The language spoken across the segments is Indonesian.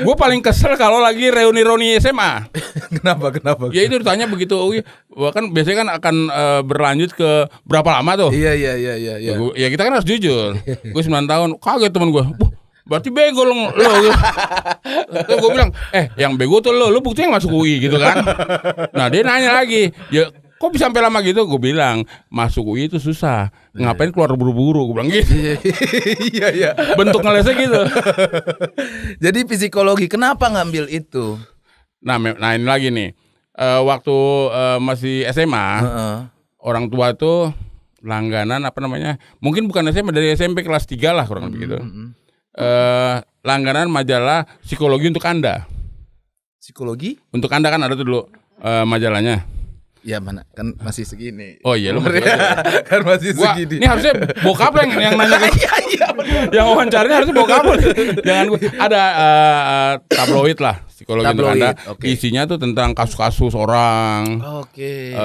Gue paling kesel kalau lagi reuni-reuni SMA. Kenapa? Ya itu ditanya begitu, kan biasanya kan akan berlanjut ke berapa lama tuh? Iya. Ya kita kan harus jujur. Gue 9 tahun, kaget teman gue. Berarti bego lo. Terus gue bilang, yang bego tuh lo buktinya masuk UI gitu kan? Nah dia nanya lagi, ya kok bisa sampai lama gitu? Gue bilang masuk UI itu susah. Ngapain keluar buru-buru? Gue bilang gitu. Iya. Bentuk ngelesnya gitu. Jadi psikologi, kenapa ngambil itu? Nah ini lagi nih. Waktu masih SMA, orang tua tuh langganan apa namanya? Mungkin bukan SMA, dari SMP kelas 3 lah kurang lebih gitu. Langganan majalah psikologi untuk Anda. Psikologi? Untuk Anda kan ada tuh dulu majalahnya. Ya mana kan masih segini. Oh iya lu kan masih segini. Ini harusnya bokap yang nanya gitu. Iya benar. Yang wawancaranya harusnya bokap. Jangan gue. Ada tabloid lah psikologi untuk Anda. Isinya tuh tentang kasus-kasus orang.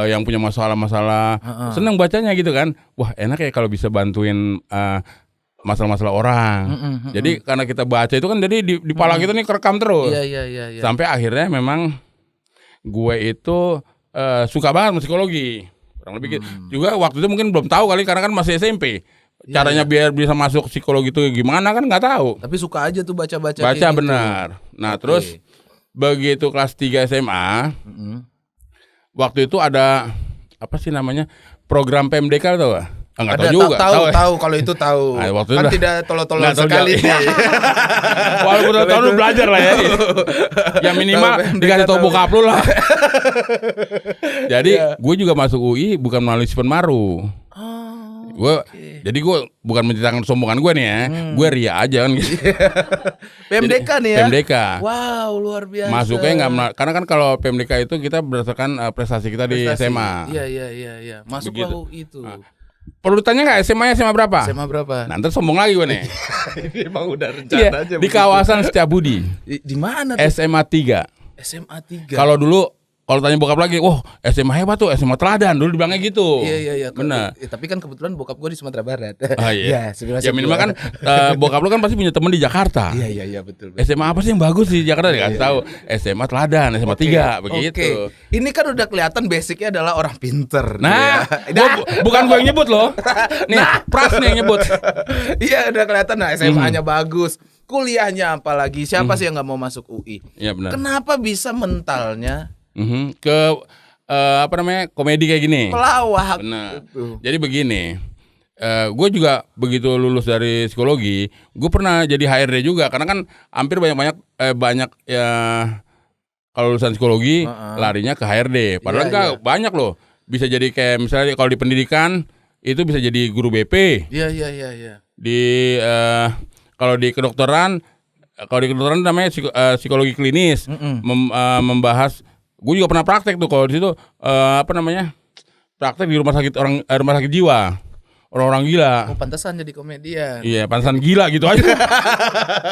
Yang punya masalah-masalah. Seneng bacanya gitu kan. Wah enak ya kalau bisa bantuin masalah-masalah orang. Jadi karena kita baca itu kan jadi di kepala kita nih kerekam terus. Iya. Sampai akhirnya memang gue itu suka banget psikologi. Kurang lebih gitu. Juga waktu itu mungkin belum tahu kali karena kan masih SMP. Caranya biar bisa masuk psikologi itu gimana kan nggak tahu. Tapi suka aja tuh baca-baca. Baca benar. Gitu. Nah terus begitu kelas 3 SMA, waktu itu ada apa sih namanya program PMDK tau gak? Enggak tahu juga. Tahu kalau itu tahu. Nah, kan tidak tolol-tolol sekali nih. Walaupun tahun lu belajar lah ya. Ya minimal dikasih tau bokap lu lah. Jadi gue juga masuk UI bukan melalui Sipenmaru. Jadi gue bukan menceritakan kesombongan gue nih ya. Gue ria aja kan gitu. PMDK nih ya. PMDK. Wow, luar biasa. Masuknya karena kan kalau PMDK itu kita berdasarkan prestasi kita di SMA. Iya. Masuklah UI itu. Perlu tanya nggak SMA berapa? SMA berapa? Nanti sombong lagi gue nih. Emang udah rencana aja. Di kawasan Setiabudi. Di mana tuh? SMA 3. SMA 3. Kalau dulu kalau tanya bokap lagi, wah SMA hebat tuh, SMA teladan dulu dibilangnya gitu. Iya. Benar. Tapi kan kebetulan bokap gue di Sumatera Barat. Iya. Ya minimal kan bokap lu kan pasti punya teman di Jakarta. Iya betul. SMA apa sih yang bagus di Jakarta? Dikasih tahu. SMA teladan, SMA 3 begitu. Ini kan udah kelihatan basicnya adalah orang pinter. Nah, bukan gue yang nyebut loh. Nih, Pras nih yang nyebut. Iya udah kelihatan. Nah SMA-nya bagus. Kuliahnya apalagi. Siapa sih yang nggak mau masuk UI? Iya benar. Kenapa bisa mentalnya ke apa namanya komedi kayak gini? Pelawak. Benar. Jadi begini. Gue juga begitu lulus dari psikologi, gue pernah jadi HRD juga karena kan hampir banyak ya kalau lulusan psikologi larinya ke HRD. Padahal enggak banyak loh. Bisa jadi kayak misalnya kalau di pendidikan itu bisa jadi guru BP. Iya. Kalau di kedokteran namanya psikologi klinis, membahas. Gue juga pernah praktek tuh kalau di situ praktek di rumah sakit jiwa. Orang-orang gila. Pantesan jadi komedian. Iya, pantesan gila gitu aja.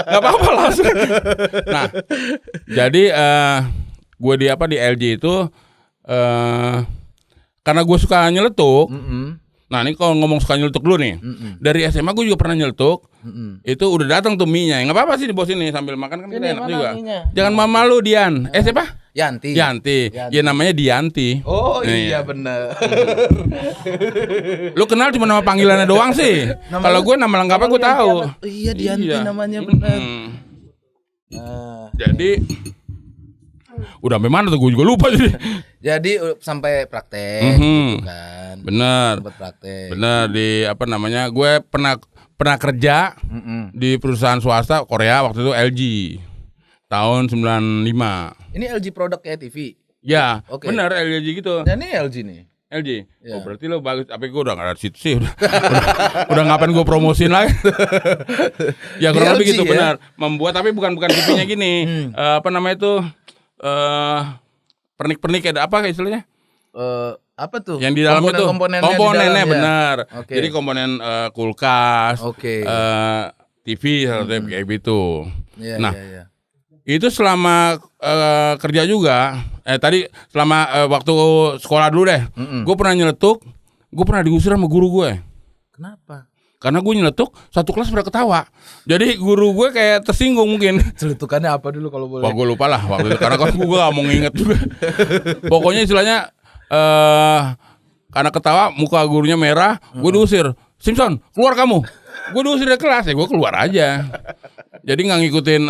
Gak apa-apa langsung. Nah, jadi gue di LG itu karena gue suka nyeletuk. Nah ini kalau ngomong suka nyeletuk dulu nih. Dari SMA gue juga pernah nyeletuk. Itu udah datang tuh mie-nya. Gak apa-apa sih di bos ini sambil makan kan kita enak juga. Jangan malu Dian. Siapa? Yanti. Ya namanya Dianti. Oh iya bener. Lu kenal cuma nama panggilannya doang sih. Kalau gue nama lengkapnya gue tahu. Iya Dianti namanya bener. Jadi udah sampai mana tuh gue juga lupa jadi. Jadi sampai praktek gitu kan. Bener. Sempat praktek. Bener di gue pernah kerja di perusahaan swasta Korea waktu itu LG. Tahun 95. Ini LG produk kayak TV? Ya, benar LG gitu. Nah ini LG nih? LG? Ya. Oh berarti lo bagus. Tapi gue udah gak ada situ sih. Udah ngapain gue promosiin lagi. Ya kurang lebih gitu ya? Benar. Membuat tapi bukan TV-nya gini. Apa namanya itu? Pernik-pernik ada apa istilahnya? Apa tuh? Yang di dalam itu komponennya benar. Okay. Jadi komponen kulkas, TV kayak gitu. Iya. Itu selama kerja juga. Tadi selama waktu sekolah dulu deh. Gue pernah nyeletuk. Gue pernah diusir sama guru gue. Kenapa? karena gue nyeletuk, satu kelas pada ketawa. Jadi guru gue kayak tersinggung mungkin. Celetukannya apa dulu kalau boleh? Wah, gue lupa lah waktu itu karena gue gak mau nginget juga. Pokoknya istilahnya karena ketawa muka gurunya merah, gue diusir. Simpson, keluar kamu. Gue diusir dari kelas, ya gue keluar aja. Jadi nggak ngikutin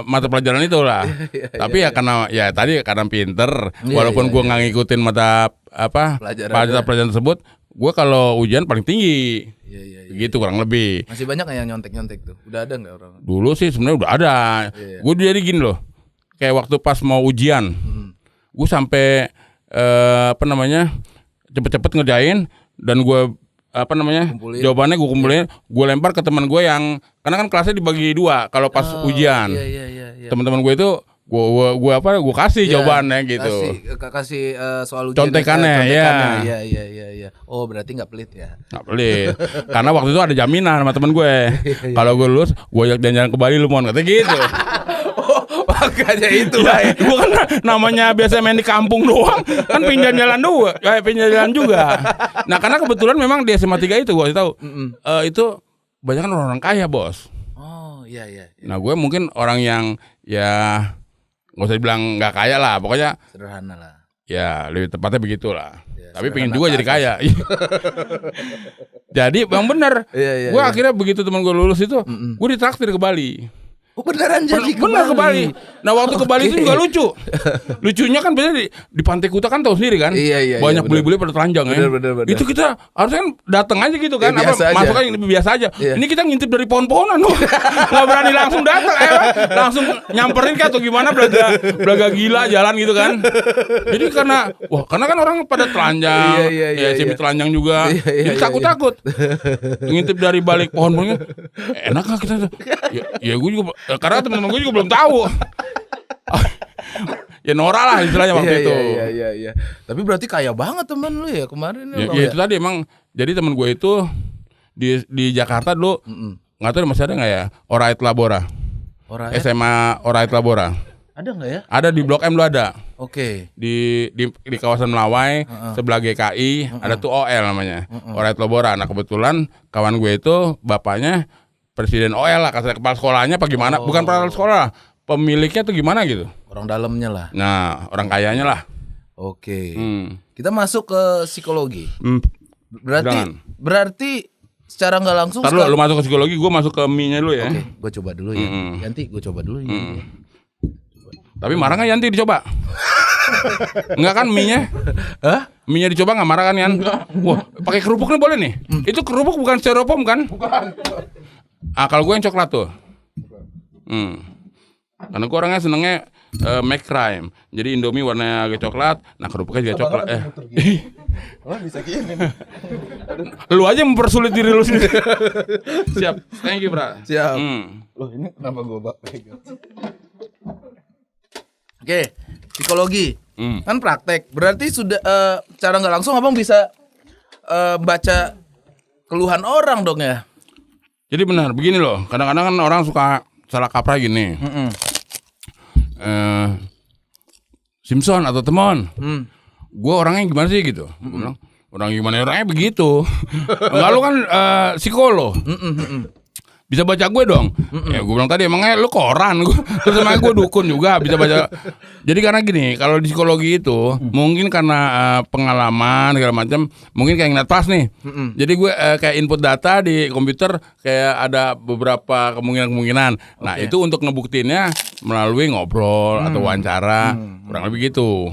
mata pelajaran itu lah. Tapi ya karena ya tadi karena pinter, walaupun gue nggak ngikutin mata pelajaran tersebut, gue kalau ujian paling tinggi. Gitu kurang lebih. Masih banyak yang nyontek tuh. Udah ada nggak orang? Dulu sih sebenarnya udah ada. Gue jadi gini loh. Kayak waktu pas mau ujian, gue sampai cepet-cepet ngerjain dan gue kumpulin. Jawabannya gue kumpulin, gue lempar ke teman gue yang karena kan kelasnya dibagi 2 kalau pas ujian. Teman-teman gue itu gue kasih jawabannya gitu. Kasih soal ujian. Contekannya. Iya. Oh, berarti nggak pelit ya? Nggak pelit. Karena waktu itu ada jaminan sama teman gue. Kalau gue lulus, gue ajak jalan-jalan ke Bali lu mon, katanya gitu. Makanya itu lah. Gue kan namanya biasa main di kampung doang, kan pinjam jalan juga. Nah karena kebetulan memang di SMA 3 itu gue tahu itu banyak kan orang kaya bos. Oh iya. Nah gue mungkin orang yang ya nggak usah dibilang nggak kaya lah, pokoknya sederhana lah. Ya lebih tepatnya begitulah. Ya, tapi pengen juga jadi kaya. Jadi bang bener. Gue akhirnya begitu teman gue lulus itu, gue ditraktir ke Bali. Oh beneran jadi ke Bali. Nah waktu ke Bali itu juga lucu. Lucunya kan biasanya di Pantai Kuta kan tahu sendiri kan. Banyak bule-bule pada telanjang ya. Bener. Itu kita harusnya kan datang aja gitu kan. Masuk aja lebih biasa aja. Ini kita ngintip dari pohon-pohonan loh. Nggak berani langsung datang. Langsung nyamperin kan atau gimana belaga gila jalan gitu kan. Jadi karena kan orang pada telanjang. Semi telanjang juga. Jadi takut-takut. Ngintip dari balik pohon-pohonnya. Enak lah kita. Ya gue juga karena teman-teman gue juga belum tahu. Ya norak lah istilahnya waktu itu. Iya. Tapi berarti kaya banget teman lu ya kemarin. Ya itu tadi emang. Jadi teman gue itu di Jakarta dulu nggak tahu masih ada nggak ya Orait Labora. SMA Orait Labora. Ada nggak ya? Ada di Blok M lu ada. Oke. Di kawasan Melawai sebelah GKI ada tuh OL namanya. Orait Labora. Nah kebetulan kawan gue itu bapaknya presiden OL lah, kepala sekolahnya apa gimana? Bukan kepala sekolah, pemiliknya tuh gimana gitu? Orang dalamnya lah. Nah, orang kayanya lah. Oke. Kita masuk ke psikologi. Berarti secara nggak langsung. Lu masuk ke psikologi, gue masuk ke mie-nya dulu ya. Oke, gue coba dulu ya. Yanti, gue coba dulu ya. Tapi marah nggak Yanti dicoba? Enggak kan mie-nya? Hah? Mie-nya dicoba nggak marah kan Yan? Wah, pakai kerupuknya boleh nih? Itu kerupuk bukan styrofoam kan? Bukan. Kalau gue yang coklat tuh. Karena gue orangnya senengnya make crime. Jadi Indomie warnanya agak coklat, nah kerupuknya juga coklat. Oh, bisa gini. Lu aja mempersulit diri lu sendiri. Siap. Thank you, Bra. Siap. Loh, ini kenapa gue pegang? Oke, psikologi. Kan praktek. Berarti sudah cara nggak langsung Abang bisa baca keluhan orang dong ya? Jadi benar, begini loh. Kadang-kadang kan orang suka salah kaprah gini. Simpson atau teman, gue orangnya gimana sih gitu? Gue bilang, orangnya begitu. Enggak, lu kan psikolog. Bisa baca gue dong. Ya gue bilang tadi emangnya lu koran. Terus emangnya gue dukun juga bisa baca. Jadi karena gini, kalau di psikologi itu mungkin karena pengalaman segala macam, mungkin kayak ngeliat pas nih. Jadi gue kayak input data di komputer kayak ada beberapa kemungkinan. Nah itu untuk ngebuktiinnya melalui ngobrol atau wawancara, kurang lebih gitu.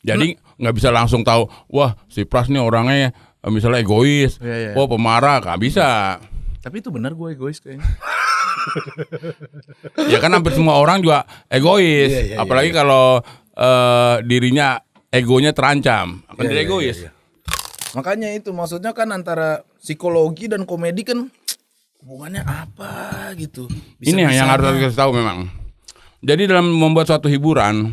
Jadi nggak bisa langsung tahu, wah si Pras nih orangnya misalnya egois, pemarah, nggak bisa. Tapi itu benar gue egois kayaknya. Ya kan hampir semua orang juga egois. Apalagi kalau dirinya egonya terancam, akan jadi egois. Makanya itu maksudnya kan antara psikologi dan komedi kan hubungannya apa gitu. Ini yang harus kita tahu memang. Jadi dalam membuat suatu hiburan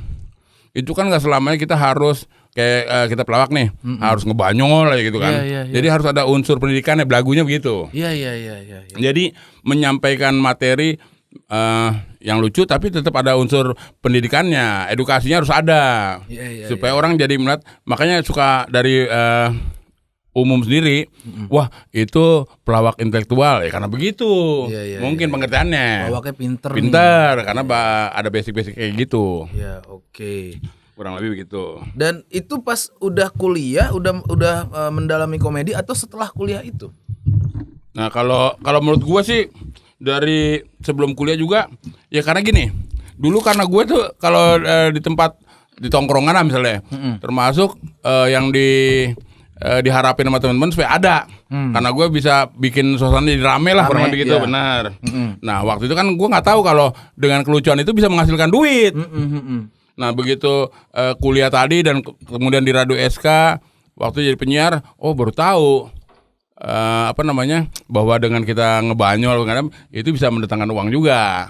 itu kan nggak selamanya kita harus kayak kita pelawak nih harus ngebanyol aja gitu kan. Jadi harus ada unsur pendidikannya, belagunya begitu. Iya. Jadi menyampaikan materi yang lucu tapi tetap ada unsur pendidikannya, edukasinya harus ada. Supaya orang jadi melihat, makanya suka dari umum sendiri, wah itu pelawak intelektual ya karena begitu. Mungkin pengertiannya. Pelawaknya pinter karena ada basic-basic kayak gitu. Ya, oke. Kurang lebih begitu. Dan itu pas udah kuliah, udah mendalami komedi atau setelah kuliah itu? Nah, kalau menurut gua sih dari sebelum kuliah juga ya karena gini. Dulu karena gue tuh kalau di tempat di tongkrongan lah misalnya, termasuk yang diharapin sama teman-teman supaya ada, karena gue bisa bikin suasana jadi rame lah, kurang lebih gitu, benar. Nah waktu itu kan gue nggak tahu kalau dengan kelucuan itu bisa menghasilkan duit. Nah begitu kuliah tadi dan kemudian di Radio SK waktu jadi penyiar, baru tahu bahwa dengan kita ngebanyol itu bisa mendatangkan uang juga.